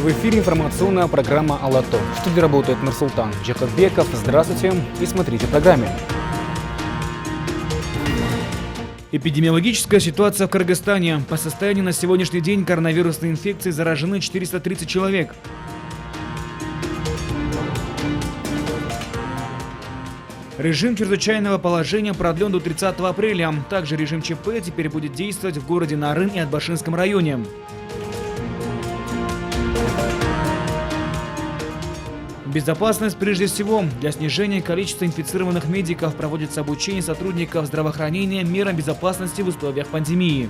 В эфире информационная программа «АЛАТО». В студии работает Нурсултан Джакоббеков. Здравствуйте и смотрите в программе. Эпидемиологическая ситуация в Кыргызстане. По состоянию на сегодняшний день коронавирусной инфекцией заражены 430 человек. Режим чрезвычайного положения продлен до 30 апреля. Также режим ЧП теперь будет действовать в городе Нарын и Атбашинском районе. Безопасность прежде всего. Для снижения количества инфицированных медиков проводится обучение сотрудников здравоохранения мерам безопасности в условиях пандемии.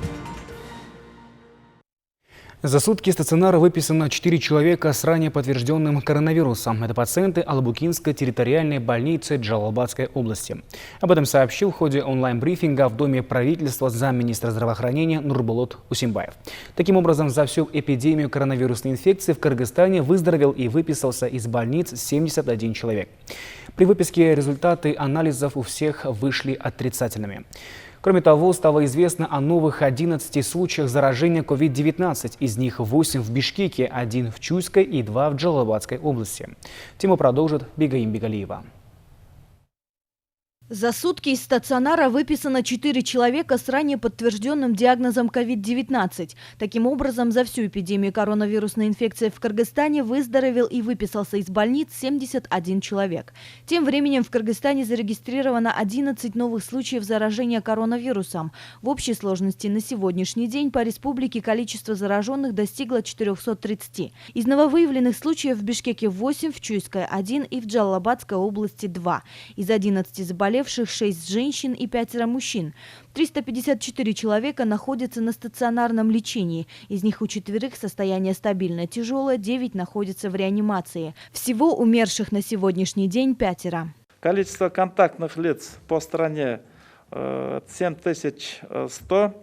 За сутки из стационара выписано 4 человека с ранее подтвержденным коронавирусом. Это пациенты Алабукинской территориальной больницы Джалалабадской области. Об этом сообщил в ходе онлайн-брифинга в Доме правительства замминистра здравоохранения Нурболот Усимбаев. Таким образом, за всю эпидемию коронавирусной инфекции в Кыргызстане выздоровел и выписался из больниц 71 человек. При выписке результаты анализов у всех вышли отрицательными. Кроме того, стало известно о новых 11 случаях заражения COVID-19. Из них 8 в Бишкеке, 1 в Чуйской и 2 в Джалалабадской области. Тему продолжит Бигаим Бигалиева. За сутки из стационара выписано 4 человека с ранее подтвержденным диагнозом COVID-19. Таким образом, за всю эпидемию коронавирусной инфекции в Кыргызстане выздоровел и выписался из больниц 71 человек. Тем временем в Кыргызстане зарегистрировано 11 новых случаев заражения коронавирусом. В общей сложности на сегодняшний день по республике количество зараженных достигло 430. Из нововыявленных случаев в Бишкеке 8, в Чуйской 1 и в Джалалабадской области 2. Из 11 заболевших 6 женщин и 5 мужчин. 354 человека находятся на стационарном лечении. Из них у 4 состояние стабильно тяжелое, 9 находятся в реанимации. Всего умерших на сегодняшний день 5. Количество контактных лиц по стране 7100.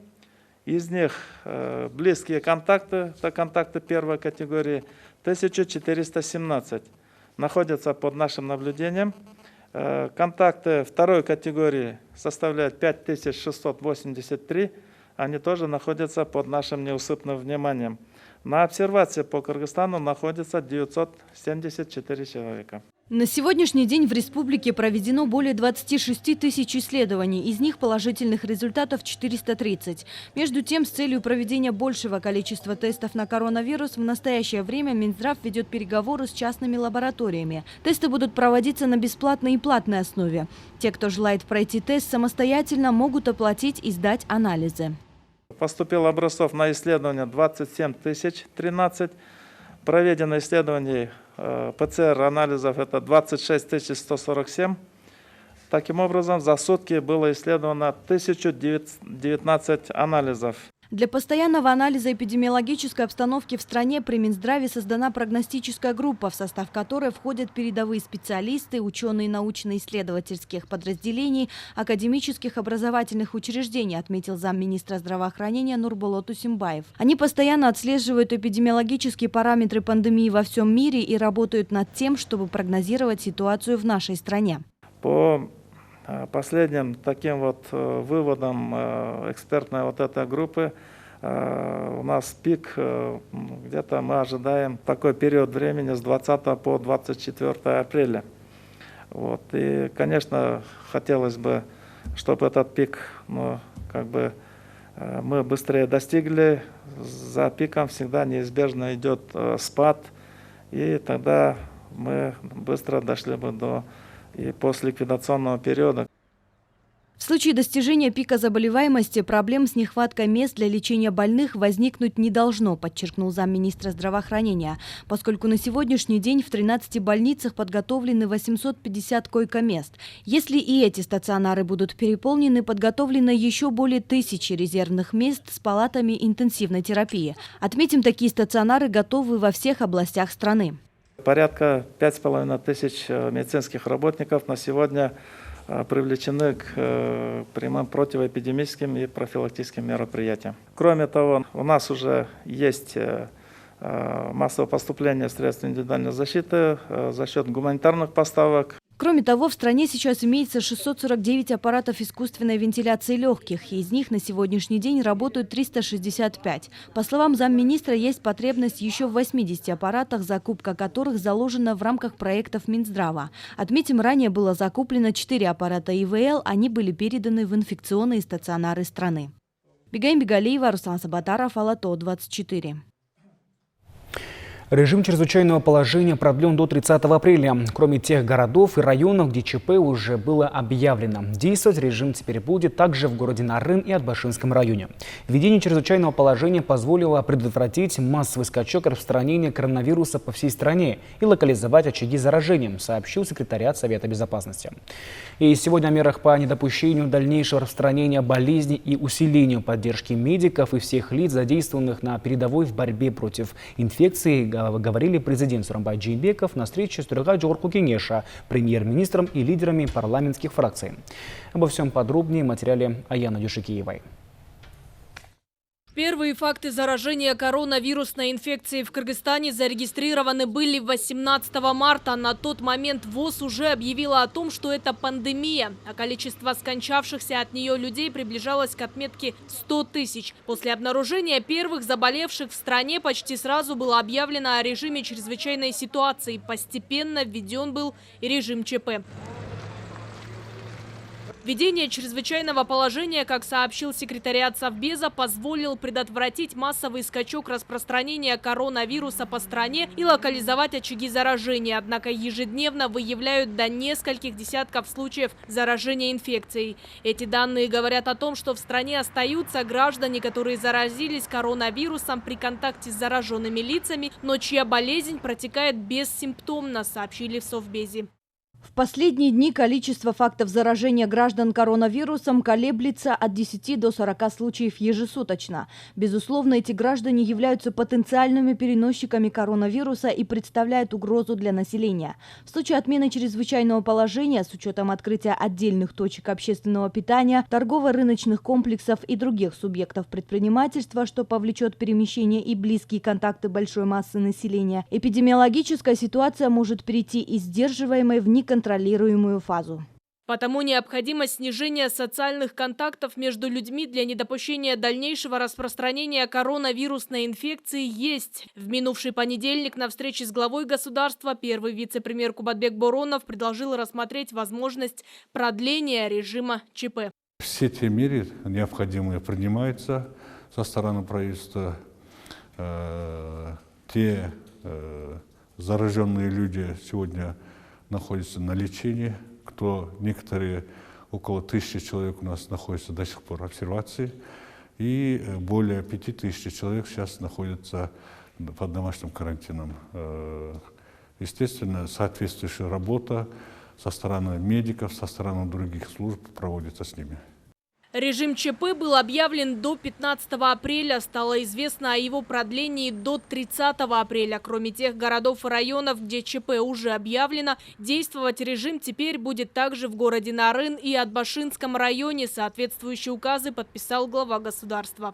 Из них близкие контакты, это контакты первой категории, 1417 находятся под нашим наблюдением. Контакты второй категории составляют 5683, они тоже находятся под нашим неусыпным вниманием. На обсервации по Кыргызстану находится 974 человека. На сегодняшний день в республике проведено более 26 тысяч исследований, из них положительных результатов 430. Между тем, с целью проведения большего количества тестов на коронавирус в настоящее время Минздрав ведет переговоры с частными лабораториями. Тесты будут проводиться на бесплатной и платной основе. Те, кто желает пройти тест самостоятельно, могут оплатить и сдать анализы. Поступило образцов на исследование 27 013. Проведено исследований ПЦР-анализов это 26 147. Таким образом, за сутки было исследовано 1019 анализов. Для постоянного анализа эпидемиологической обстановки в стране при Минздраве создана прогностическая группа, в состав которой входят передовые специалисты, ученые научно-исследовательских подразделений, академических образовательных учреждений, отметил замминистра здравоохранения Нурболот Усимбаев. Они постоянно отслеживают эпидемиологические параметры пандемии во всем мире и работают над тем, чтобы прогнозировать ситуацию в нашей стране. По последним таким вот выводам экспертной вот этой группы у нас пик, где-то мы ожидаем такой период времени с 20 по 24 апреля. Вот. И, конечно, хотелось бы, чтобы этот пик мы быстрее достигли. За пиком всегда неизбежно идет спад, и тогда мы быстро дошли бы до и постликвидационного периода. В случае достижения пика заболеваемости проблем с нехваткой мест для лечения больных возникнуть не должно, подчеркнул замминистра здравоохранения, поскольку на сегодняшний день в 13 больницах подготовлены 850 койко-мест. Если и эти стационары будут переполнены, подготовлено еще более 1000 резервных мест с палатами интенсивной терапии. Отметим, такие стационары готовы во всех областях страны. Порядка 5500 медицинских работников на сегодня привлечены к прямым противоэпидемическим и профилактическим мероприятиям. Кроме того, у нас уже есть массовое поступление средств индивидуальной защиты за счет гуманитарных поставок. Кроме Кроме того, в стране сейчас имеется 649 аппаратов искусственной вентиляции легких, и из них на сегодняшний день работают 365. По словам замминистра, есть потребность еще в 80 аппаратах, закупка которых заложена в рамках проектов Минздрава. Отметим, ранее было закуплено 4 аппарата ИВЛ, они были переданы в инфекционные стационары страны. Бегаим Бегалиева, Руслан Сабатаров, Ала-То, 24. Режим чрезвычайного положения продлен до 30 апреля. Кроме тех городов и районов, где ЧП уже было объявлено. Действовать режим теперь будет также в городе Нарын и Атбашинском районе. Введение чрезвычайного положения позволило предотвратить массовый скачок распространения коронавируса по всей стране и локализовать очаги заражения, сообщил секретариат Совета Безопасности. И сегодня о мерах по недопущению дальнейшего распространения болезни и усилению поддержки медиков и всех лиц, задействованных на передовой в борьбе против инфекции, говорили президент Сооронбай Джеймбеков на встрече с Төрага Жогорку Кеңеша, премьер-министром и лидерами парламентских фракций. Обо всем подробнее в материале Аяны Дюшикиевой. Первые факты заражения коронавирусной инфекцией в Кыргызстане зарегистрированы были 18 марта. На тот момент ВОЗ уже объявила о том, что это пандемия, а количество скончавшихся от нее людей приближалось к отметке 100 тысяч. После обнаружения первых заболевших в стране почти сразу было объявлено о режиме чрезвычайной ситуации. Постепенно введен был и режим ЧП. Введение чрезвычайного положения, как сообщил секретариат Совбеза, позволил предотвратить массовый скачок распространения коронавируса по стране и локализовать очаги заражения. Однако ежедневно выявляют до нескольких десятков случаев заражения инфекцией. Эти данные говорят о том, что в стране остаются граждане, которые заразились коронавирусом при контакте с зараженными лицами, но чья болезнь протекает бессимптомно, сообщили в Совбезе. В последние дни количество фактов заражения граждан коронавирусом колеблется от 10 до 40 случаев ежесуточно. Безусловно, эти граждане являются потенциальными переносчиками коронавируса и представляют угрозу для населения. В случае отмены чрезвычайного положения, с учетом открытия отдельных точек общественного питания, торгово-рыночных комплексов и других субъектов предпринимательства, что повлечет перемещение и близкие контакты большой массы населения, эпидемиологическая ситуация может перейти из сдерживаемой в неконтролируемую фазу. Потому необходимость снижения социальных контактов между людьми для недопущения дальнейшего распространения коронавирусной инфекции есть. В минувший понедельник на встрече с главой государства первый вице-премьер Кубатбек Боронов предложил рассмотреть возможность продления режима ЧП. Все те меры необходимые принимаются со стороны правительства. Те зараженные люди сегодня находятся на лечении, некоторые, около 1000 человек у нас находятся до сих пор в обсервации, и более 5000 человек сейчас находятся под домашним карантином. Естественно, соответствующая работа со стороны медиков, со стороны других служб проводится с ними. Режим ЧП был объявлен до 15 апреля. Стало известно о его продлении до 30 апреля. Кроме тех городов и районов, где ЧП уже объявлено, действовать режим теперь будет также в городе Нарын и Атбашинском районе. Соответствующие указы подписал глава государства.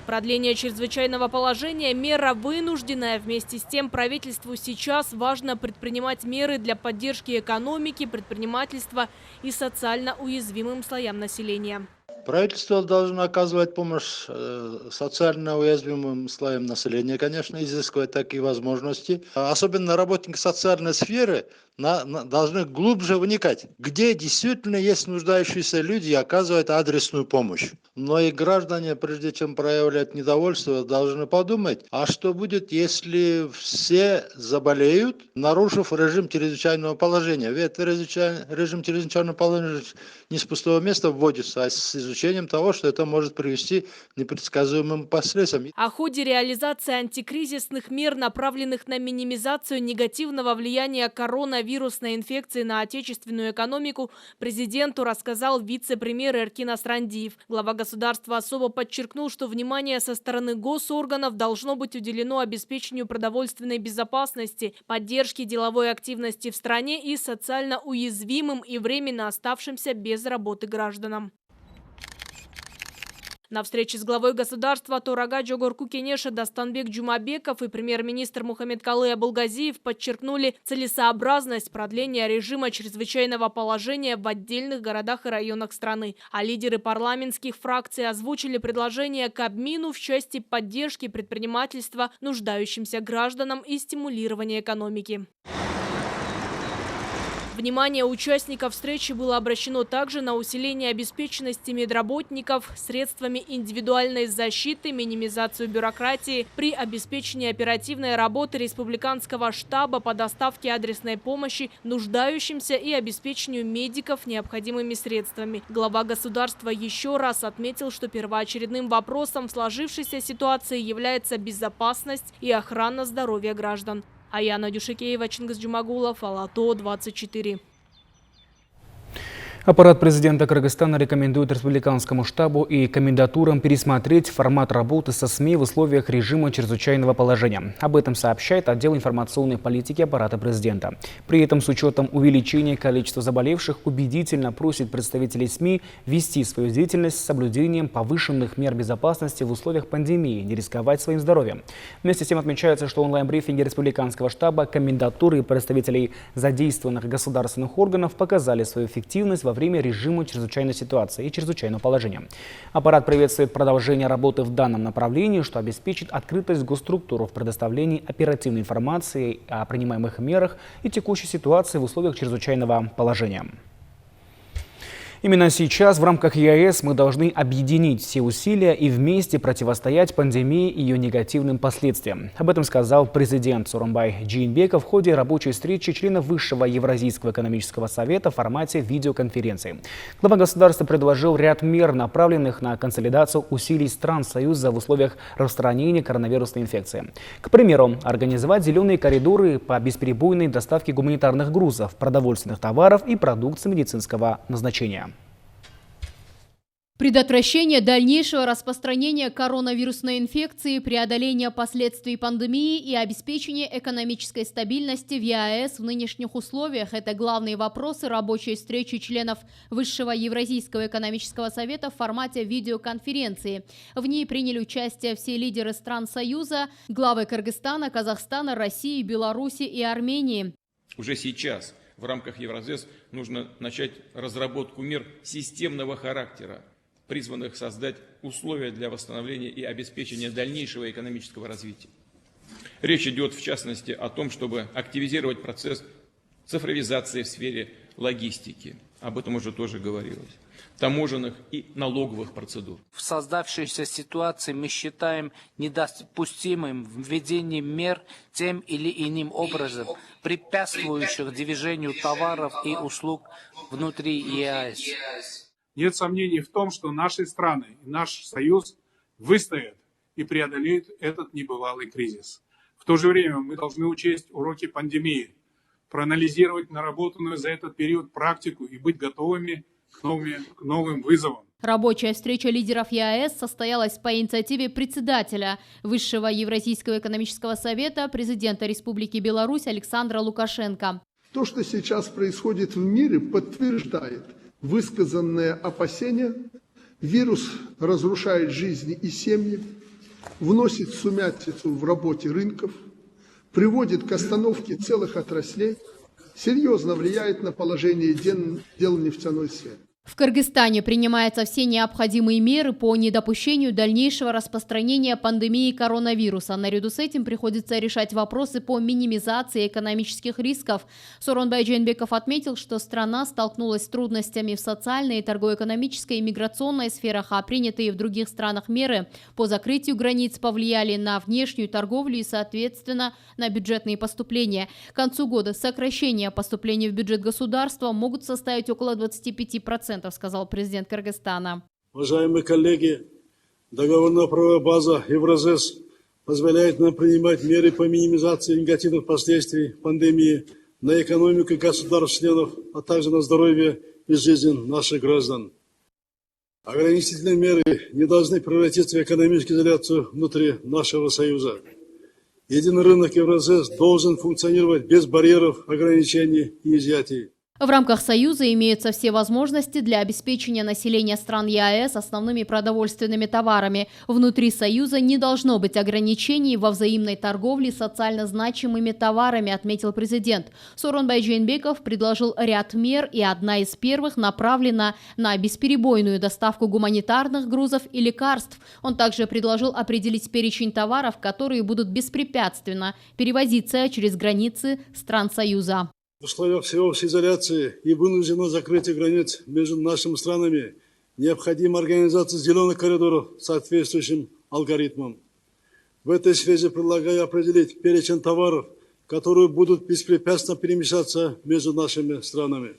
Продление чрезвычайного положения – мера вынужденная. Вместе с тем правительству сейчас важно предпринимать меры для поддержки экономики, предпринимательства и социально уязвимым слоям населения. Правительство должно оказывать помощь социально уязвимым слоям населения, конечно, изыскивать такие возможности. Особенно работники социальной сферы должны глубже вникать, где действительно есть нуждающиеся люди и оказывать адресную помощь. Но и граждане, прежде чем проявлять недовольство, должны подумать, а что будет, если все заболеют, нарушив режим чрезвычайного положения. Ведь режим чрезвычайного положения не с пустого места вводится, а с изучением того, что это может привести к непредсказуемым последствиям. О ходе реализации антикризисных мер, направленных на минимизацию негативного влияния коронавирусной инфекции на отечественную экономику, президенту рассказал вице-премьер Эркин Асрандиев. Глава государства особо подчеркнул, что внимание со стороны госорганов должно быть уделено обеспечению продовольственной безопасности, поддержке деловой активности в стране и социально уязвимым и временно оставшимся без работы гражданам. На встрече с главой государства Торага Джогорку Кенеша Дастанбек Джумабеков и премьер-министр Мухаммедкалый Абылгазиев подчеркнули целесообразность продления режима чрезвычайного положения в отдельных городах и районах страны. А лидеры парламентских фракций озвучили предложение Кабмину в части поддержки предпринимательства нуждающимся гражданам и стимулирования экономики. Внимание участников встречи было обращено также на усиление обеспеченности медработников средствами индивидуальной защиты, минимизацию бюрократии при обеспечении оперативной работы республиканского штаба по доставке адресной помощи нуждающимся и обеспечению медиков необходимыми средствами. Глава государства еще раз отметил, что первоочередным вопросом в сложившейся ситуации является безопасность и охрана здоровья граждан. Аяна Дюшикеева, Чингис Джумагулов, Ала-То, 24. Аппарат президента Кыргызстана рекомендует республиканскому штабу и комендатурам пересмотреть формат работы со СМИ в условиях режима чрезвычайного положения. Об этом сообщает отдел информационной политики аппарата президента. При этом с учетом увеличения количества заболевших убедительно просит представителей СМИ вести свою деятельность с соблюдением повышенных мер безопасности в условиях пандемии, не рисковать своим здоровьем. Вместе с тем отмечается, что онлайн-брифинги республиканского штаба, комендатуры и представителей задействованных государственных органов показали свою эффективность во время режима чрезвычайной ситуации и чрезвычайного положения. Аппарат приветствует продолжение работы в данном направлении, что обеспечит открытость госструктур в предоставлении оперативной информации о принимаемых мерах и текущей ситуации в условиях чрезвычайного положения. Именно сейчас в рамках ЕАЭС мы должны объединить все усилия и вместе противостоять пандемии и ее негативным последствиям. Об этом сказал президент Сооронбай Джейнбеков в ходе рабочей встречи членов Высшего Евразийского экономического совета в формате видеоконференции. Глава государства предложил ряд мер, направленных на консолидацию усилий стран Союза в условиях распространения коронавирусной инфекции. К примеру, организовать зеленые коридоры по бесперебойной доставке гуманитарных грузов, продовольственных товаров и продукции медицинского назначения. Предотвращение дальнейшего распространения коронавирусной инфекции, преодоление последствий пандемии и обеспечение экономической стабильности в ЕАЭС в нынешних условиях – это главные вопросы рабочей встречи членов Высшего Евразийского экономического совета в формате видеоконференции. В ней приняли участие все лидеры стран Союза, главы Кыргызстана, Казахстана, России, Беларуси и Армении. Уже сейчас в рамках Евразес нужно начать разработку мер системного характера, призванных создать условия для восстановления и обеспечения дальнейшего экономического развития. Речь идет, в частности, о том, чтобы активизировать процесс цифровизации в сфере логистики. Об этом уже тоже говорилось. Таможенных и налоговых процедур. В создавшейся ситуации мы считаем недопустимым введение мер тем или иным образом, препятствующих движению товаров и услуг внутри ЕАЭС. Нет сомнений в том, что наши страны и наш союз выстоят и преодолеют этот небывалый кризис. В то же время мы должны учесть уроки пандемии, проанализировать наработанную за этот период практику и быть готовыми к новым вызовам. Рабочая встреча лидеров ЕАЭС состоялась по инициативе председателя Высшего Евразийского экономического совета, президента Республики Беларусь Александра Лукашенко. То, что сейчас происходит в мире, подтверждает высказанные опасения. Вирус разрушает жизни и семьи, вносит сумятицу в работе рынков, приводит к остановке целых отраслей, серьезно влияет на положение дел нефтяной сферы. В Кыргызстане принимаются все необходимые меры по недопущению дальнейшего распространения пандемии коронавируса. Наряду с этим приходится решать вопросы по минимизации экономических рисков. Сооронбай Джейнбеков отметил, что страна столкнулась с трудностями в социальной, торгово-экономической и миграционной сферах, а принятые в других странах меры по закрытию границ повлияли на внешнюю торговлю и, соответственно, на бюджетные поступления. К концу года сокращение поступлений в бюджет государства могут составить около 25%. Сказал президент Кыргызстана. Уважаемые коллеги, договорно-правовая база Евразес позволяет нам принимать меры по минимизации негативных последствий пандемии на экономику государств-членов, а также на здоровье и жизнь наших граждан. Ограничительные меры не должны превратиться в экономическую изоляцию внутри нашего союза. Единый рынок Евразес должен функционировать без барьеров, ограничений и изъятий. В рамках Союза имеются все возможности для обеспечения населения стран ЕАЭС основными продовольственными товарами. Внутри Союза не должно быть ограничений во взаимной торговле социально значимыми товарами, отметил президент. Сооронбай Жээнбеков предложил ряд мер, и одна из первых направлена на бесперебойную доставку гуманитарных грузов и лекарств. Он также предложил определить перечень товаров, которые будут беспрепятственно перевозиться через границы стран Союза. В условиях всеобщей изоляции и вынужденного закрытия границ между нашими странами необходима организация зеленых коридоров с соответствующим алгоритмом. В этой связи предлагаю определить перечень товаров, которые будут беспрепятственно перемещаться между нашими странами.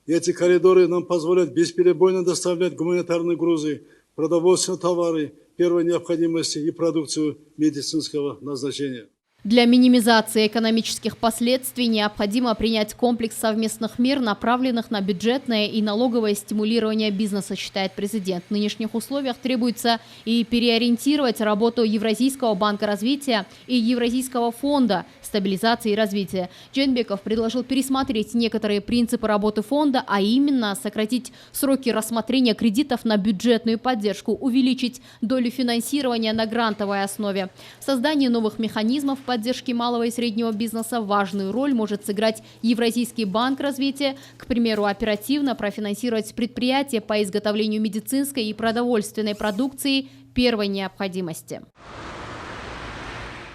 Эти коридоры нам позволят бесперебойно доставлять гуманитарные грузы, продовольственные товары первой необходимости и продукцию медицинского назначения. Для минимизации экономических последствий необходимо принять комплекс совместных мер, направленных на бюджетное и налоговое стимулирование бизнеса, считает президент. В нынешних условиях требуется и переориентировать работу Евразийского банка развития и Евразийского фонда стабилизации и развития. Жээнбеков предложил пересмотреть некоторые принципы работы фонда, а именно сократить сроки рассмотрения кредитов на бюджетную поддержку, увеличить долю финансирования на грантовой основе. В создании новых механизмов поддержки малого и среднего бизнеса важную роль может сыграть Евразийский банк развития, к примеру, оперативно профинансировать предприятия по изготовлению медицинской и продовольственной продукции первой необходимости.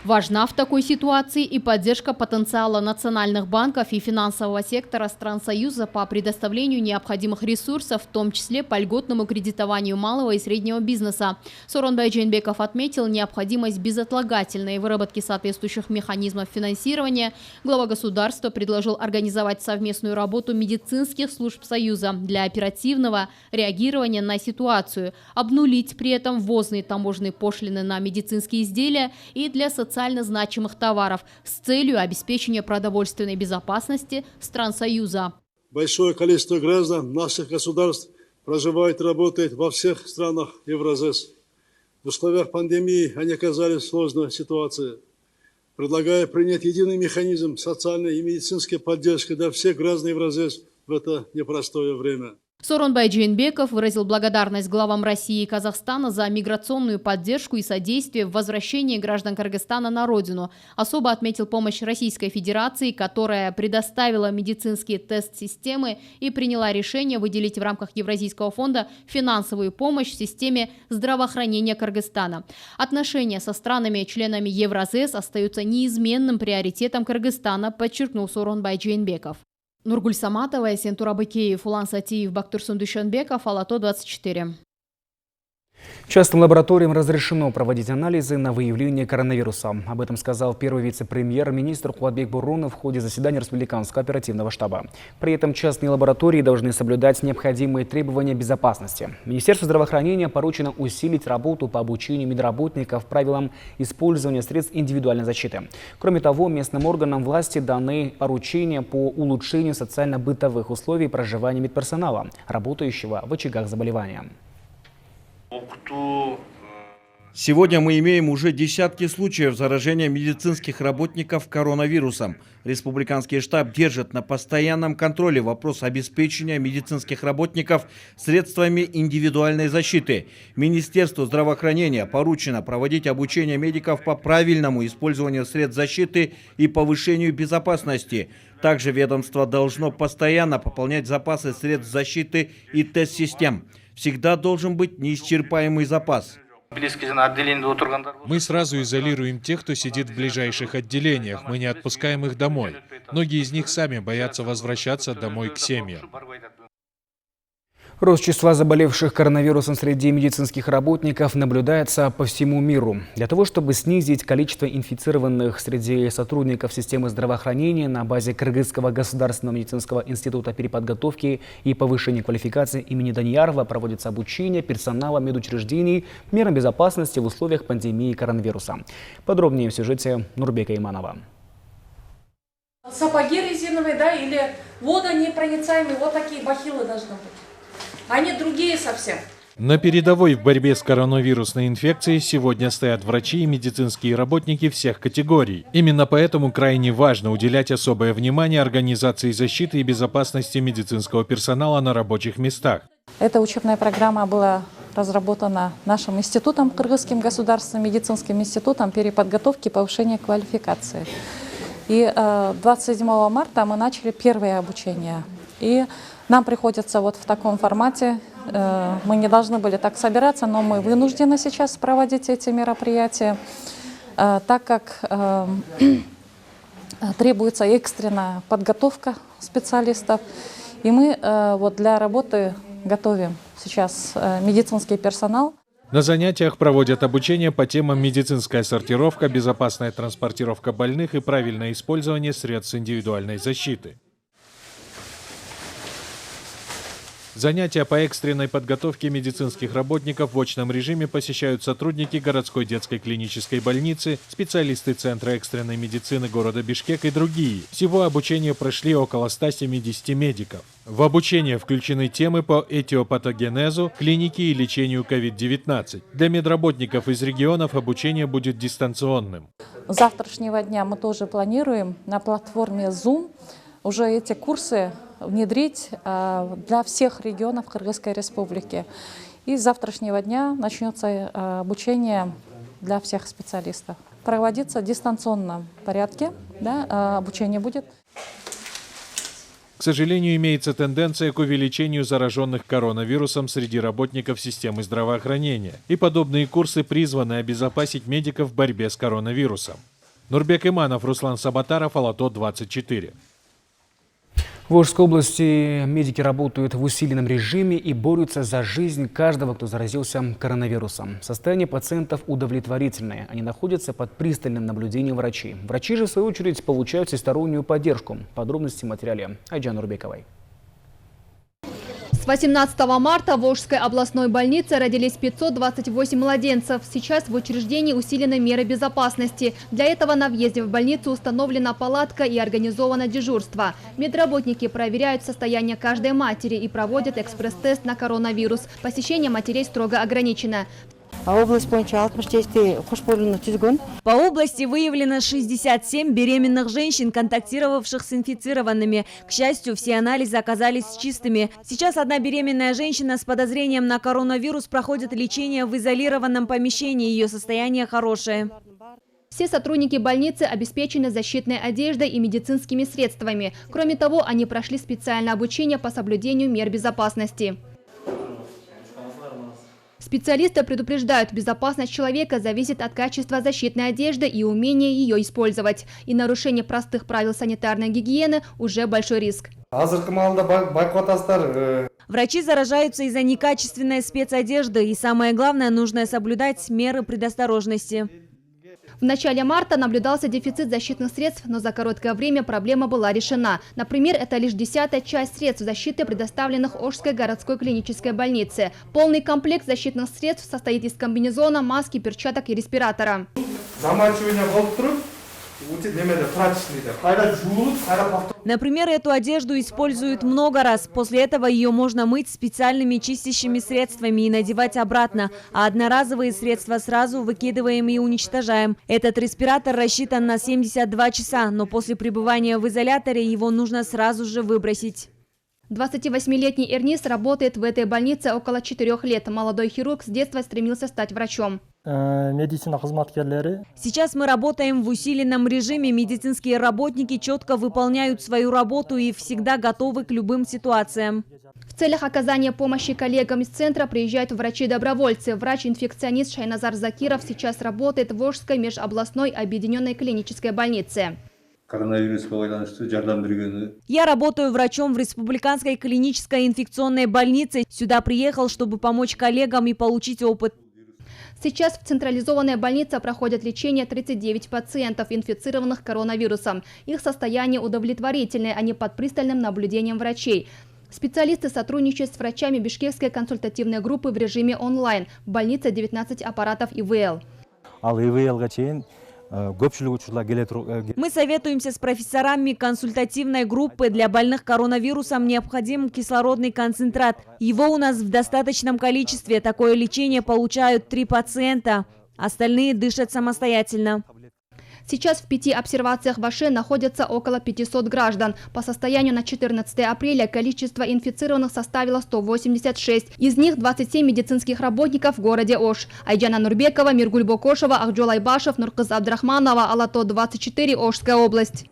Важна в такой ситуации и поддержка потенциала национальных банков и финансового сектора стран Союза по предоставлению необходимых ресурсов, в том числе по льготному кредитованию малого и среднего бизнеса. Сооронбай Жээнбеков отметил необходимость безотлагательной выработки соответствующих механизмов финансирования. Глава государства предложил организовать совместную работу медицинских служб Союза для оперативного реагирования на ситуацию, обнулить при этом ввозные таможенные пошлины на медицинские изделия и для социально значимых товаров с целью обеспечения продовольственной безопасности стран Союза. Большое количество граждан наших государств проживает и работает во всех странах Евразес. В условиях пандемии они оказались в сложной ситуации. Предлагаю принять единый механизм социальной и медицинской поддержки для всех граждан Евразес в это непростое время. Сооронбай Жээнбеков выразил благодарность главам России и Казахстана за миграционную поддержку и содействие в возвращении граждан Кыргызстана на родину. Особо отметил помощь Российской Федерации, которая предоставила медицинские тест-системы и приняла решение выделить в рамках Евразийского фонда финансовую помощь в системе здравоохранения Кыргызстана. Отношения со странами-членами Евразес остаются неизменным приоритетом Кыргызстана, подчеркнул Сооронбай Жээнбеков. Нургуль Саматова, Сентур Абыкеев, Улан Сатиев, Бактурсун Душанбеков, Алато 24. Частным лабораториям разрешено проводить анализы на выявление коронавируса. Об этом сказал первый вице-премьер-министр Кулатбек Буруна в ходе заседания Республиканского оперативного штаба. При этом частные лаборатории должны соблюдать необходимые требования безопасности. Министерству здравоохранения поручено усилить работу по обучению медработников правилам использования средств индивидуальной защиты. Кроме того, местным органам власти даны поручения по улучшению социально-бытовых условий проживания медперсонала, работающего в очагах заболевания. Сегодня мы имеем уже десятки случаев заражения медицинских работников коронавирусом. Республиканский штаб держит на постоянном контроле вопрос обеспечения медицинских работников средствами индивидуальной защиты. Министерству здравоохранения поручено проводить обучение медиков по правильному использованию средств защиты и повышению безопасности. Также ведомство должно постоянно пополнять запасы средств защиты и тест-систем. Всегда должен быть неисчерпаемый запас. Мы сразу изолируем тех, кто сидит в ближайших отделениях. Мы не отпускаем их домой. Многие из них сами боятся возвращаться домой к семьям. Рост числа заболевших коронавирусом среди медицинских работников наблюдается по всему миру. Для того, чтобы снизить количество инфицированных среди сотрудников системы здравоохранения, на базе Кыргызского государственного медицинского института переподготовки и повышения квалификации имени Даниярова проводится обучение персонала медучреждений мерам безопасности в условиях пандемии коронавируса. Подробнее в сюжете Нурбека Иманова. Сапоги резиновые, да, или водонепроницаемые, вот такие бахилы должны быть. Они другие совсем. На передовой в борьбе с коронавирусной инфекцией сегодня стоят врачи и медицинские работники всех категорий. Именно поэтому крайне важно уделять особое внимание организации защиты и безопасности медицинского персонала на рабочих местах. Эта учебная программа была разработана нашим институтом, Кыргызским государственным медицинским институтом переподготовки и повышения квалификации. И 27 марта мы начали первое обучение. И нам приходится вот в таком формате. Мы не должны были так собираться, но мы вынуждены сейчас проводить эти мероприятия, так как требуется экстренная подготовка специалистов. И мы вот для работы готовим сейчас медицинский персонал. На занятиях проводят обучение по темам медицинская сортировка, безопасная транспортировка больных и правильное использование средств индивидуальной защиты. Занятия по экстренной подготовке медицинских работников в очном режиме посещают сотрудники городской детской клинической больницы, специалисты Центра экстренной медицины города Бишкек и другие. Всего обучение прошли около 170 медиков. В обучение включены темы по этиопатогенезу, клинике и лечению COVID-19. Для медработников из регионов обучение будет дистанционным. С завтрашнего дня мы тоже планируем на платформе Zoom уже эти курсы внедрить для всех регионов Кыргызской Республики. И с завтрашнего дня начнется обучение для всех специалистов. Проводиться в дистанционном порядке, да, обучение будет. К сожалению, имеется тенденция к увеличению зараженных коронавирусом среди работников системы здравоохранения. И подобные курсы призваны обезопасить медиков в борьбе с коронавирусом. Нурбек Иманов, Руслан Сабатаров, Алато 24. В Волжской области медики работают в усиленном режиме и борются за жизнь каждого, кто заразился коронавирусом. Состояние пациентов удовлетворительное. Они находятся под пристальным наблюдением врачей. Врачи же, в свою очередь, получают всестороннюю поддержку. Подробности в материале Айджан Нурбековой. С 18 марта в Волжской областной больнице родились 528 младенцев. Сейчас в учреждении усилены меры безопасности. Для этого на въезде в больницу установлена палатка и организовано дежурство. Медработники проверяют состояние каждой матери и проводят экспресс-тест на коронавирус. Посещение матерей строго ограничено. По области выявлено 67 беременных женщин, контактировавших с инфицированными. К счастью, все анализы оказались чистыми. Сейчас одна беременная женщина с подозрением на коронавирус проходит лечение в изолированном помещении. Ее состояние хорошее. Все сотрудники больницы обеспечены защитной одеждой и медицинскими средствами. Кроме того, они прошли специальное обучение по соблюдению мер безопасности. Специалисты предупреждают, безопасность человека зависит от качества защитной одежды и умения ее использовать. И нарушение простых правил санитарной гигиены уже большой риск. Врачи заражаются из-за некачественной спецодежды. И самое главное, нужно соблюдать меры предосторожности. В начале марта наблюдался дефицит защитных средств, но за короткое время проблема была решена. Например, это лишь 10-я часть средств защиты, предоставленных Ошской городской клинической больнице. Полный комплект защитных средств состоит из комбинезона, маски, перчаток и респиратора. Например, эту одежду используют много раз. После этого ее можно мыть специальными чистящими средствами и надевать обратно. А одноразовые средства сразу выкидываем и уничтожаем. Этот респиратор рассчитан на 72 часа, но после пребывания в изоляторе его нужно сразу же выбросить. 28-летний Эрнис работает в этой больнице около 4 лет. Молодой хирург с детства стремился стать врачом. Сейчас мы работаем в усиленном режиме. Медицинские работники четко выполняют свою работу и всегда готовы к любым ситуациям. В целях оказания помощи коллегам из центра приезжают врачи-добровольцы. Врач-инфекционист Шайназар Закиров сейчас работает в Волжской межобластной объединенной клинической больнице. Я работаю врачом в Республиканской клинической инфекционной больнице. Сюда приехал, чтобы помочь коллегам и получить опыт. Сейчас в централизованной больнице проходят лечение 39 пациентов, инфицированных коронавирусом. Их состояние удовлетворительное, они под пристальным наблюдением врачей. Специалисты сотрудничают с врачами Бишкекской консультативной группы в режиме онлайн. В больнице 19 аппаратов ИВЛ. Мы советуемся с профессорами консультативной группы. Для больных коронавирусом необходим кислородный концентрат. Его у нас в достаточном количестве. Такое лечение получают 3 пациента. Остальные дышат самостоятельно. Сейчас в 5 обсервациях в Аше находятся около 500 граждан. По состоянию на 14 апреля количество инфицированных составило 186. Из них 27 медицинских работников в городе Ош. Айджана Нурбекова, Миргуль Бокошева, Ахджол Айбашев, Нуркыз Абдрахманова, Алато 24, Ошская область.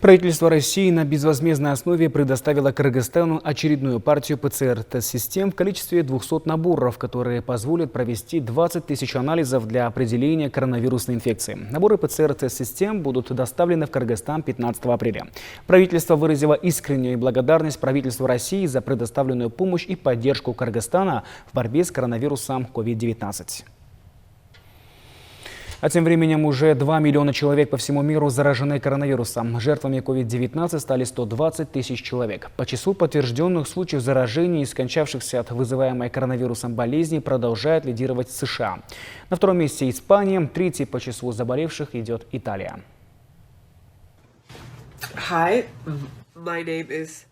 Правительство России на безвозмездной основе предоставило Кыргызстану очередную партию ПЦР-тест-систем в количестве 200 наборов, которые позволят провести 20 тысяч анализов для определения коронавирусной инфекции. Наборы ПЦР-тест-систем будут доставлены в Кыргызстан 15 апреля. Правительство выразило искреннюю благодарность правительству России за предоставленную помощь и поддержку Кыргызстана в борьбе с коронавирусом COVID-19. А тем временем уже 2 миллиона человек по всему миру заражены коронавирусом. Жертвами COVID-19 стали 120 тысяч человек. По числу подтвержденных случаев заражений и скончавшихся от вызываемой коронавирусом болезни продолжает лидировать США. На втором месте Испания, третий по числу заболевших идет Италия. Hi, my name is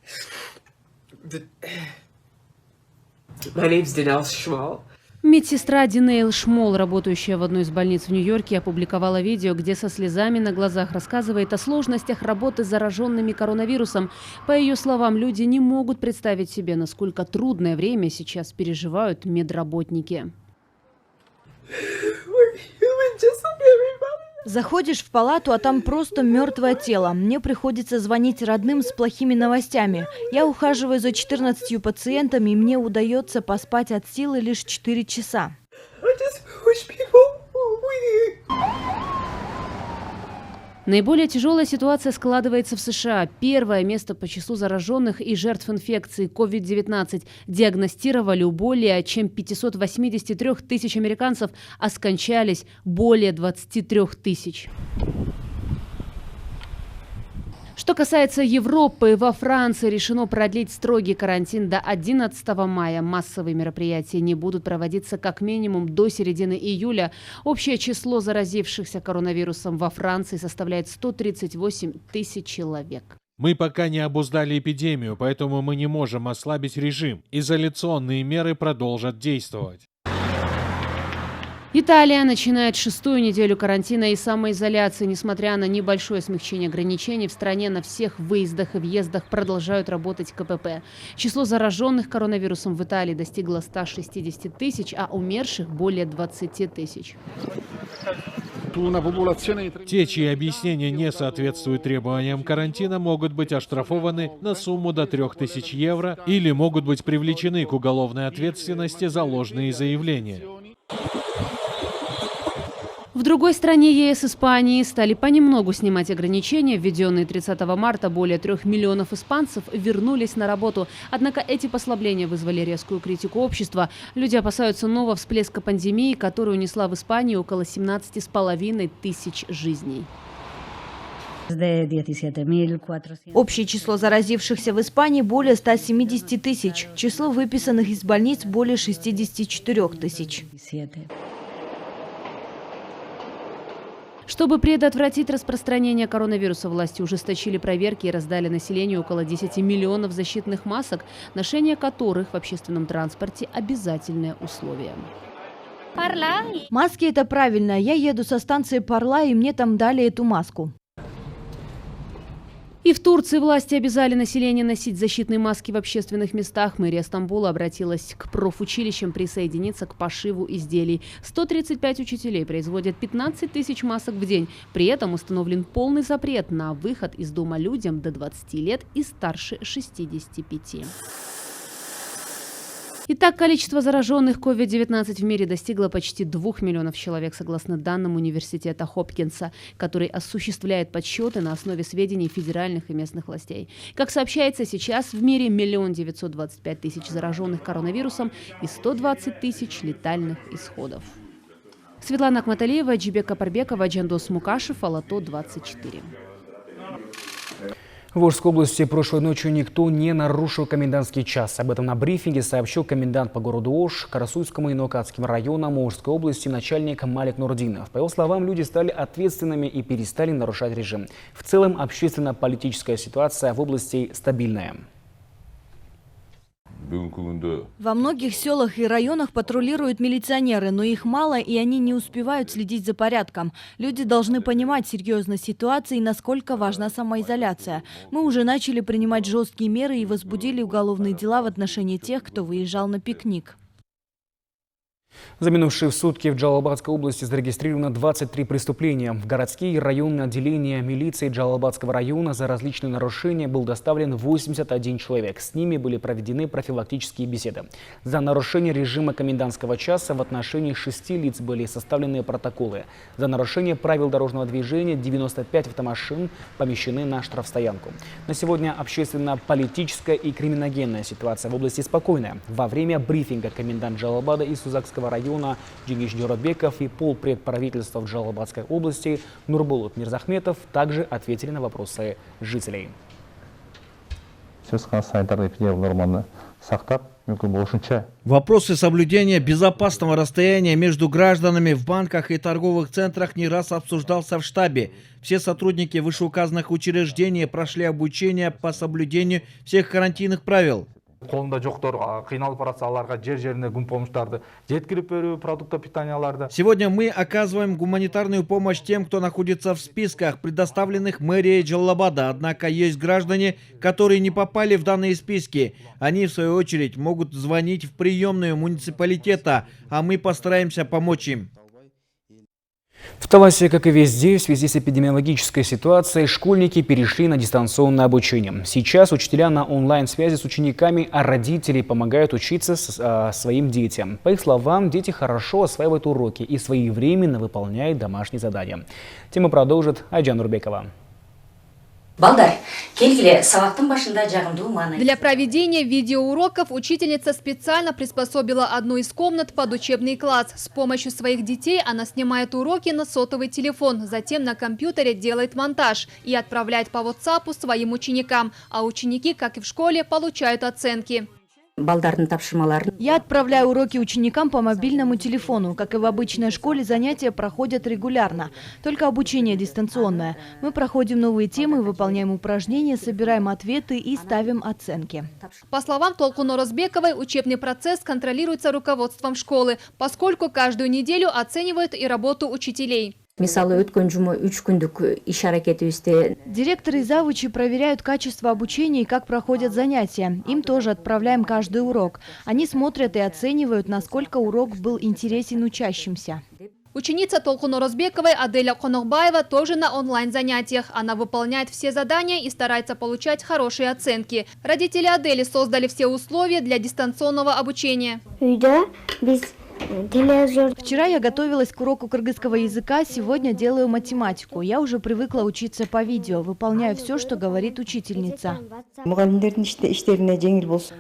Denel Schmal. Медсестра Динейл Шмол, работающая в одной из больниц в Нью-Йорке, опубликовала видео, где со слезами на глазах рассказывает о сложностях работы с зараженными коронавирусом. По ее словам, люди не могут представить себе, насколько трудное время сейчас переживают медработники. Заходишь в палату, а там просто мертвое тело. Мне приходится звонить родным с плохими новостями. Я ухаживаю за 14 пациентами, и мне удается поспать от силы лишь 4 часа. Наиболее тяжелая ситуация складывается в США. Первое место по числу зараженных и жертв инфекции COVID-19 диагностировали у более чем 583 тысяч американцев, а скончались более 23 тысяч. Что касается Европы, во Франции решено продлить строгий карантин до 11 мая. Массовые мероприятия не будут проводиться как минимум до середины июля. Общее число заразившихся коронавирусом во Франции составляет 138 тысяч человек. Мы пока не обуздали эпидемию, поэтому мы не можем ослабить режим. Изоляционные меры продолжат действовать. Италия начинает 6-ю неделю карантина и самоизоляции. Несмотря на небольшое смягчение ограничений, в стране на всех выездах и въездах продолжают работать КПП. Число зараженных коронавирусом в Италии достигло 160 тысяч, а умерших более 20 тысяч. Те, чьи объяснения не соответствуют требованиям карантина, могут быть оштрафованы на сумму до 3000 евро или могут быть привлечены к уголовной ответственности за ложные заявления. В другой стране ЕС, Испании, стали понемногу снимать ограничения. Введенные 30 марта более 3 миллионов испанцев вернулись на работу. Однако эти послабления вызвали резкую критику общества. Люди опасаются нового всплеска пандемии, которая унесла в Испании около 17,5 тысяч жизней. Общее число заразившихся в Испании более 170 тысяч. Число выписанных из больниц более 64 тысяч. Чтобы предотвратить распространение коронавируса, власти ужесточили проверки и раздали населению около 10 миллионов защитных масок, ношение которых в общественном транспорте – обязательное условие. Маски – это правильно. Я еду со станции Парла, и мне там дали эту маску. И в Турции власти обязали население носить защитные маски в общественных местах. Мэрия Стамбула обратилась к профучилищам присоединиться к пошиву изделий. 135 учителей производят 15 тысяч масок в день. При этом установлен полный запрет на выход из дома людям до 20 лет и старше 65. Итак, количество зараженных COVID-19 в мире достигло почти 2 миллионов человек, согласно данным университета Хопкинса, который осуществляет подсчеты на основе сведений федеральных и местных властей. Как сообщается, сейчас в мире 1 925 000 зараженных коронавирусом и 120 тысяч летальных исходов. Светлана Акматалиева, Джибек Капарбекова, Джандос Мукашев, Алато 24. В Волжской области прошлой ночью никто не нарушил комендантский час. Об этом на брифинге сообщил комендант по городу Ош, Карасуйскому и Нокатским районам Волжской области начальник Малик Нурдинов. По его словам, люди стали ответственными и перестали нарушать режим. В целом, общественно-политическая ситуация в области стабильная. Во многих селах и районах патрулируют милиционеры, но их мало, и они не успевают следить за порядком. Люди должны понимать серьезность ситуации и насколько важна самоизоляция. Мы уже начали принимать жесткие меры и возбудили уголовные дела в отношении тех, кто выезжал на пикник. За минувшие сутки в Джалалабадской области зарегистрировано 23 преступления. В городские и районные отделения милиции Джалалабадского района за различные нарушения был доставлен 81 человек. С ними были проведены профилактические беседы. За нарушение режима комендантского часа в отношении 6 лиц были составлены протоколы. За нарушение правил дорожного движения 95 автомашин помещены на штрафстоянку. На сегодня общественно-политическая и криминогенная ситуация в области спокойная. Во время брифинга комендант Джалалабада и Сузакского района Джигиш Джорабеков и полпредправительства в Джалалабадской области Нурбулут Мирзахметов также ответили на вопросы жителей. Вопросы соблюдения безопасного расстояния между гражданами в банках и торговых центрах не раз обсуждался в штабе. Все сотрудники вышеуказанных учреждений прошли обучение по соблюдению всех карантинных правил. Сегодня мы оказываем гуманитарную помощь тем, кто находится в списках, предоставленных мэрией Джалалабада. Однако есть граждане, которые не попали в данные списки. Они, в свою очередь, могут звонить в приемную муниципалитета, а мы постараемся помочь им. В Таласе, как и везде, в связи с эпидемиологической ситуацией, школьники перешли на дистанционное обучение. Сейчас учителя на онлайн-связи с учениками, а родители помогают учиться своим детям. По их словам, дети хорошо осваивают уроки и своевременно выполняют домашние задания. Тему продолжит Айджан Нурбекова. Для проведения видеоуроков учительница специально приспособила одну из комнат под учебный класс. С помощью своих детей она снимает уроки на сотовый телефон, затем на компьютере делает монтаж и отправляет по WhatsApp своим ученикам. А ученики, как и в школе, получают оценки. Я отправляю уроки ученикам по мобильному телефону. Как и в обычной школе, занятия проходят регулярно. Только обучение дистанционное. Мы проходим новые темы, выполняем упражнения, собираем ответы и ставим оценки. По словам Толкун Орозбековой, учебный процесс контролируется руководством школы, поскольку каждую неделю оценивают и работу учителей. Директоры и завучи проверяют качество обучения и как проходят занятия. Им тоже отправляем каждый урок. Они смотрят и оценивают, насколько урок был интересен учащимся. Ученица Толкун Орозбековой Аделя Конохбаева тоже на онлайн-занятиях. Она выполняет все задания и старается получать хорошие оценки. Родители Адели создали все условия для дистанционного обучения. Вчера я готовилась к уроку кыргызского языка, сегодня делаю математику. Я уже привыкла учиться по видео, выполняю все, что говорит учительница.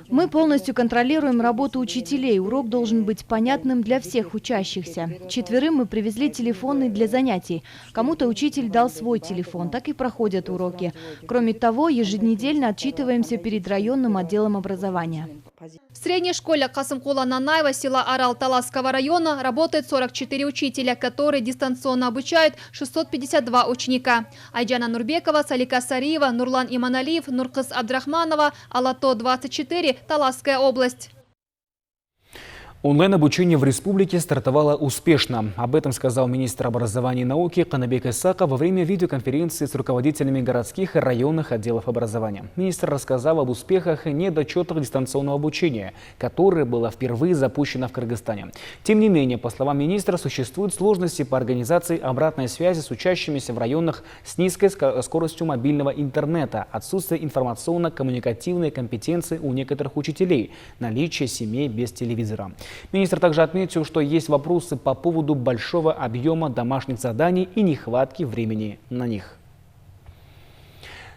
Мы полностью контролируем работу учителей. Урок должен быть понятным для всех учащихся. 4 мы привезли телефоны для занятий. Кому-то учитель дал свой телефон, так и проходят уроки. Кроме того, еженедельно отчитываемся перед районным отделом образования. В средней школе Касымкула Нанаева села Арал Таласского района работает 44 учителя, которые дистанционно обучают 652 ученика. Айджана Нурбекова, Салика Сариева, Нурлан Иманалиев, Нуркыз Абдрахманова, Алато 24, Таласская область. Онлайн-обучение в республике стартовало успешно. Об этом сказал министр образования и науки Канабек Исаков во время видеоконференции с руководителями городских и районных отделов образования. Министр рассказал об успехах и недочетах дистанционного обучения, которое было впервые запущено в Кыргызстане. Тем не менее, по словам министра, существуют сложности по организации обратной связи с учащимися в районах с низкой скоростью мобильного интернета, отсутствие информационно-коммуникативной компетенции у некоторых учителей, наличие семей без телевизора. Министр также отметил, что есть вопросы по поводу большого объема домашних заданий и нехватки времени на них.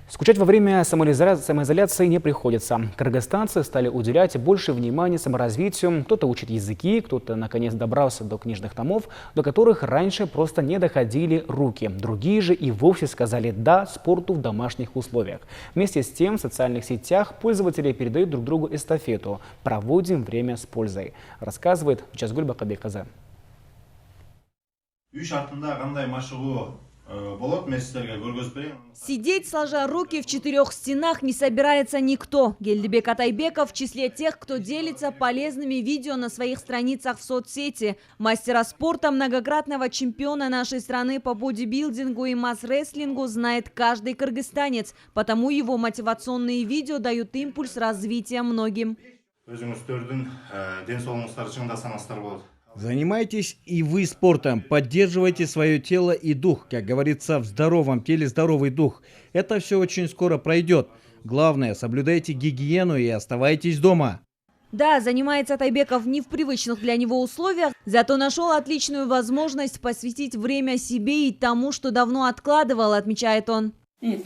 Скучать во время самоизоляции не приходится. Кыргызстанцы стали уделять больше внимания саморазвитию. Кто-то учит языки, кто-то наконец добрался до книжных томов, до которых раньше просто не доходили руки. Другие же и вовсе сказали «да» спорту в домашних условиях. Вместе с тем в социальных сетях пользователи передают друг другу эстафету «Проводим время с пользой», рассказывает Жазгуль Бакабеказа. Сидеть, сложа руки в четырех стенах, не собирается никто. Гельдебек Атайбеков в числе тех, кто делится полезными видео на своих страницах в соцсети. Мастера спорта, многократного чемпиона нашей страны по бодибилдингу и масс-рестлингу знает каждый кыргызстанец. Потому его мотивационные видео дают импульс развития многим. Занимайтесь и вы спортом, поддерживайте свое тело и дух. Как говорится, в здоровом теле здоровый дух. Это все очень скоро пройдет. Главное, соблюдайте гигиену и оставайтесь дома. Да, занимается Тайбеков не в привычных для него условиях, зато нашел отличную возможность посвятить время себе и тому, что давно откладывал, отмечает он. Не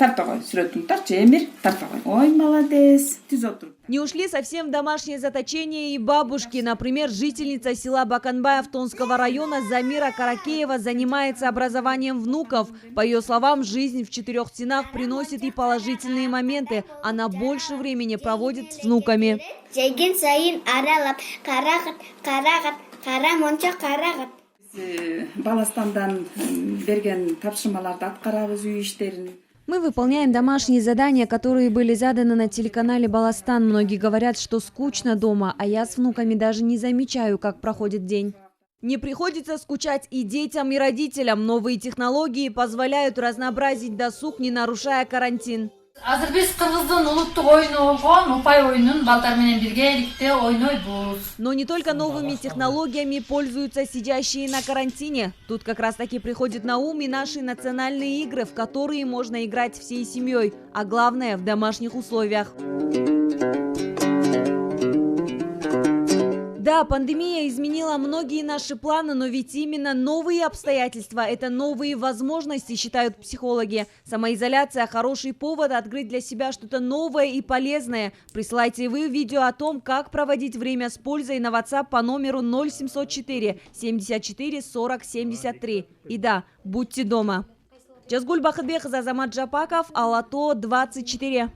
ушли совсем в домашнее заточение и бабушки. Например, жительница села Баканбай Автонского района Замира Каракеева занимается образованием внуков. По ее словам, жизнь в четырех стенах приносит и положительные моменты. Она больше времени проводит с внуками. Баластандан берген тапшырмаларды аткарабыз үй иштерин. Мы выполняем домашние задания, которые были заданы на телеканале «Баластан». Многие говорят, что скучно дома, а я с внуками даже не замечаю, как проходит день. Не приходится скучать и детям, и родителям. Новые технологии позволяют разнообразить досуг, не нарушая карантин. Но не только новыми технологиями пользуются сидящие на карантине. Тут как раз таки приходит на ум и наши национальные игры, в которые можно играть всей семьей, а главное в домашних условиях. Да, пандемия изменила многие наши планы, но ведь именно новые обстоятельства – это новые возможности, считают психологи. Самоизоляция – хороший повод открыть для себя что-то новое и полезное. Присылайте вы видео о том, как проводить время с пользой на WhatsApp по номеру 0704 74 40 73. И да, будьте дома. Жазгуль Бакабеказа, Азамат Жапаков, Алато 24.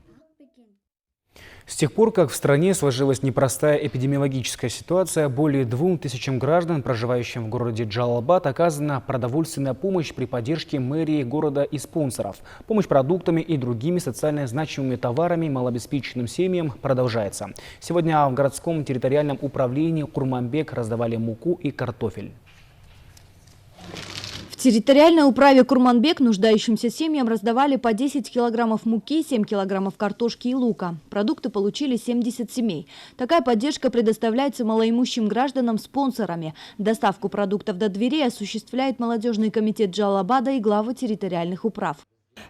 С тех пор, как в стране сложилась непростая эпидемиологическая ситуация, более 2000 граждан, проживающим в городе Джалалабад, оказана продовольственная помощь при поддержке мэрии города и спонсоров. Помощь продуктами и другими социально значимыми товарами малообеспеченным семьям продолжается. Сегодня в городском территориальном управлении Курманбек раздавали муку и картофель. В территориальной управе Курманбек нуждающимся семьям раздавали по 10 килограммов муки, 7 килограммов картошки и лука. Продукты получили 70 семей. Такая поддержка предоставляется малоимущим гражданам спонсорами. Доставку продуктов до дверей осуществляет молодежный комитет Джалалабада и главы территориальных управ.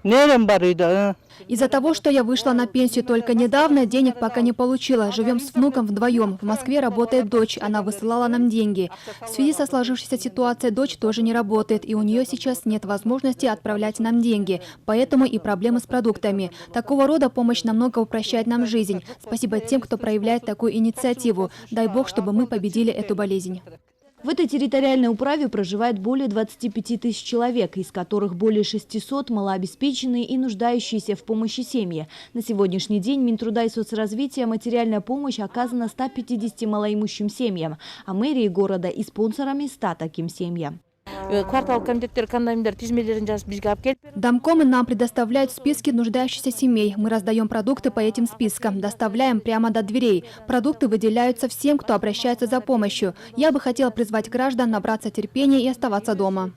Из-за того, что я вышла на пенсию только недавно, денег пока не получила. Живем с внуком вдвоем. В Москве работает дочь, она высылала нам деньги. В связи со сложившейся ситуацией дочь тоже не работает, и у нее сейчас нет возможности отправлять нам деньги. Поэтому и проблемы с продуктами. Такого рода помощь намного упрощает нам жизнь. Спасибо тем, кто проявляет такую инициативу. Дай Бог, чтобы мы победили эту болезнь. В этой территориальной управе проживает более 25 тысяч человек, из которых более 600 малообеспеченные и нуждающиеся в помощи семьи. На сегодняшний день Минтруда и соцразвития материальная помощь оказана 150 малоимущим семьям, а мэрии города и спонсорами 100 таким семьям. Домкомы нам предоставляют списки нуждающихся семей. Мы раздаем продукты по этим спискам, доставляем прямо до дверей. Продукты выделяются всем, кто обращается за помощью. Я бы хотела призвать граждан набраться терпения и оставаться дома.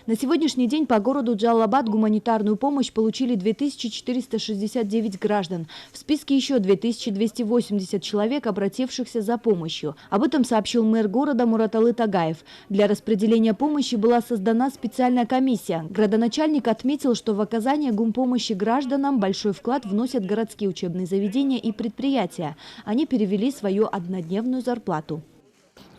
На сегодняшний день по городу Джалалабад гуманитарную помощь получили 2469 граждан. В списке еще 2280 человек, обратившихся за помощью. Об этом сообщил мэр города Мураталы Тагаев. Для распределения помощи была создана специальная комиссия. Градоначальник отметил, что в оказание гумпомощи гражданам большой вклад вносят городские учебные заведения и предприятия. Они перевели свою однодневную зарплату.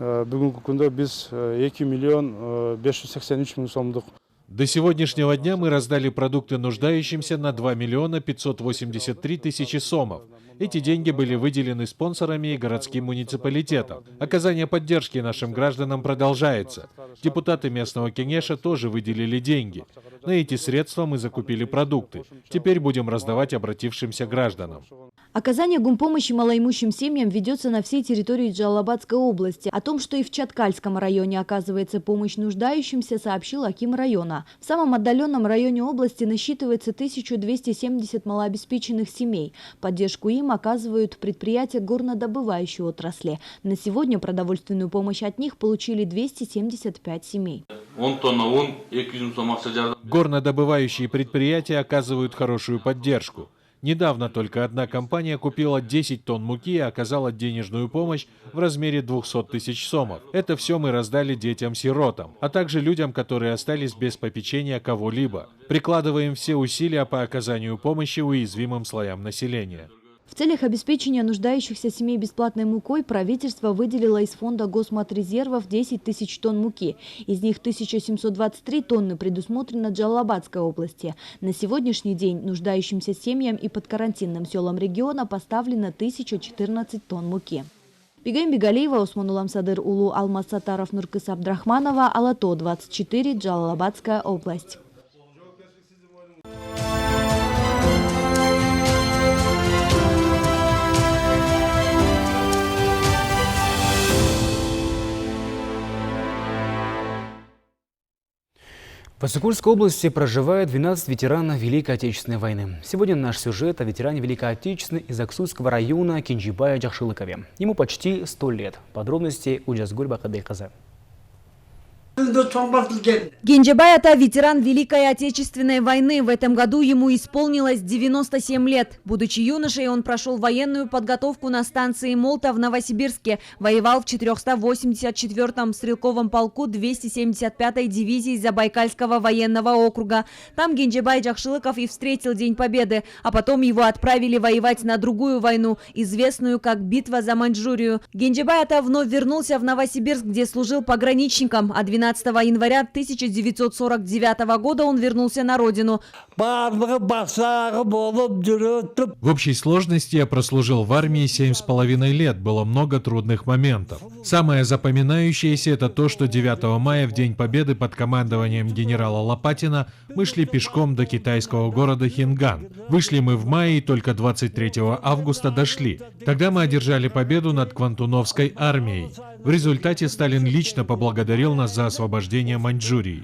Бүгінгі күнде біз 2 миллион 583 мың сомдық До сегодняшнего дня мы раздали продукты нуждающимся на 2 миллиона 583 тысячи сомов. Эти деньги были выделены спонсорами и городским муниципалитетом. Оказание поддержки нашим гражданам продолжается. Депутаты местного кенеша тоже выделили деньги. На эти средства мы закупили продукты. Теперь будем раздавать обратившимся гражданам. Оказание гумпомощи малоимущим семьям ведется на всей территории Джалалабадской области. О том, что и в Чаткальском районе оказывается помощь нуждающимся, сообщил аким района. В самом отдаленном районе области насчитывается 1270 малообеспеченных семей. Поддержку им оказывают предприятия горнодобывающей отрасли. На сегодня продовольственную помощь от них получили 275 семей. Горнодобывающие предприятия оказывают хорошую поддержку. Недавно только одна компания купила 10 тонн муки и оказала денежную помощь в размере 200 тысяч сомов. Это все мы раздали детям-сиротам, а также людям, которые остались без попечения кого-либо. Прикладываем все усилия по оказанию помощи уязвимым слоям населения. В целях обеспечения нуждающихся семей бесплатной мукой правительство выделило из фонда госматрезервов 10 тысяч тонн муки. Из них 1723 тонны предусмотрено Джалалабадской области. На сегодняшний день нуждающимся семьям и подкарантинным селам региона поставлено 1014 тонн муки. Бигайм Бигалиева, Осман Уламсадыр Улу, Алмаз Сатаров, Нуркыс Абдрахманова, Алато 24, Джалалабадская область. В Иссыкульской области проживает 12 ветеранов Великой Отечественной войны. Сегодня наш сюжет о ветеране Великой Отечественной из Аксуйского района Кенжибае Джахшылыкове. Ему почти 100 лет. Подробности у Джазгуль Бакадейказа. Кенжибай Ата – ветеран Великой Отечественной войны. В этом году ему исполнилось 97 лет. Будучи юношей, он прошел военную подготовку на станции Молта в Новосибирске. Воевал в 484-м стрелковом полку 275-й дивизии Забайкальского военного округа. Там Кенжибай Джахшылыков и встретил День Победы. А потом его отправили воевать на другую войну, известную как Битва за Маньчжурию. Кенжибай Ата вновь вернулся в Новосибирск, где служил пограничником, а 12 января 1949 года он вернулся на родину. В общей сложности я прослужил в армии 7,5 лет. Было много трудных моментов. Самое запоминающееся – это то, что 9 мая, в День Победы, под командованием генерала Лопатина, мы шли пешком до китайского города Хинган. Вышли мы в мае и только 23 августа дошли. Тогда мы одержали победу над Квантуновской армией. В результате Сталин лично поблагодарил нас за освобождение Маньчжурии.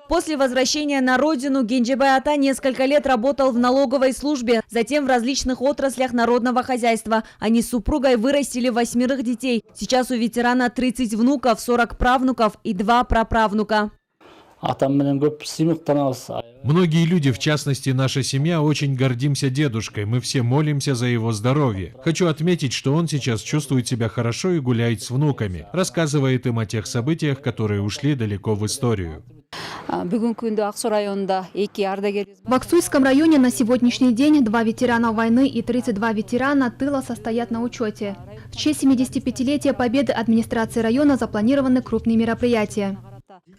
После возвращения на родину Кенжибай Ата несколько лет работал в налоговой службе, затем в различных отраслях народного хозяйства. Они с супругой вырастили 8 детей. Сейчас у ветерана 30 внуков, 40 правнуков и 2 праправнука. Многие люди, в частности наша семья, очень гордимся дедушкой. Мы все молимся за его здоровье. Хочу отметить, что он сейчас чувствует себя хорошо и гуляет с внуками. Рассказывает им о тех событиях, которые ушли далеко в историю. В Аксуйском районе на сегодняшний день 2 ветерана войны и 32 ветерана тыла состоят на учете. В честь 75-летия Победы администрации района запланированы крупные мероприятия.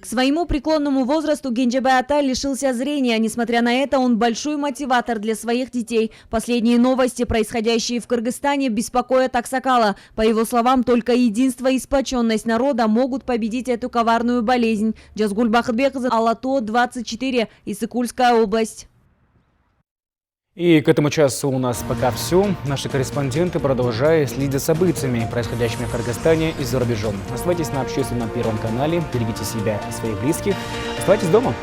К своему преклонному возрасту Кенжибай Ата лишился зрения. Несмотря на это, он большой мотиватор для своих детей. Последние новости, происходящие в Кыргызстане, беспокоят Аксакала. По его словам, только единство и сплоченность народа могут победить эту коварную болезнь. Джазгуль Бакытбекқызы, Алато 24, Иссыкульская область. И к этому часу у нас пока все. Наши корреспонденты продолжают следить за событиями, происходящими в Кыргызстане и за рубежом. Оставайтесь на общественном Первом канале, берегите себя и своих близких. Оставайтесь дома.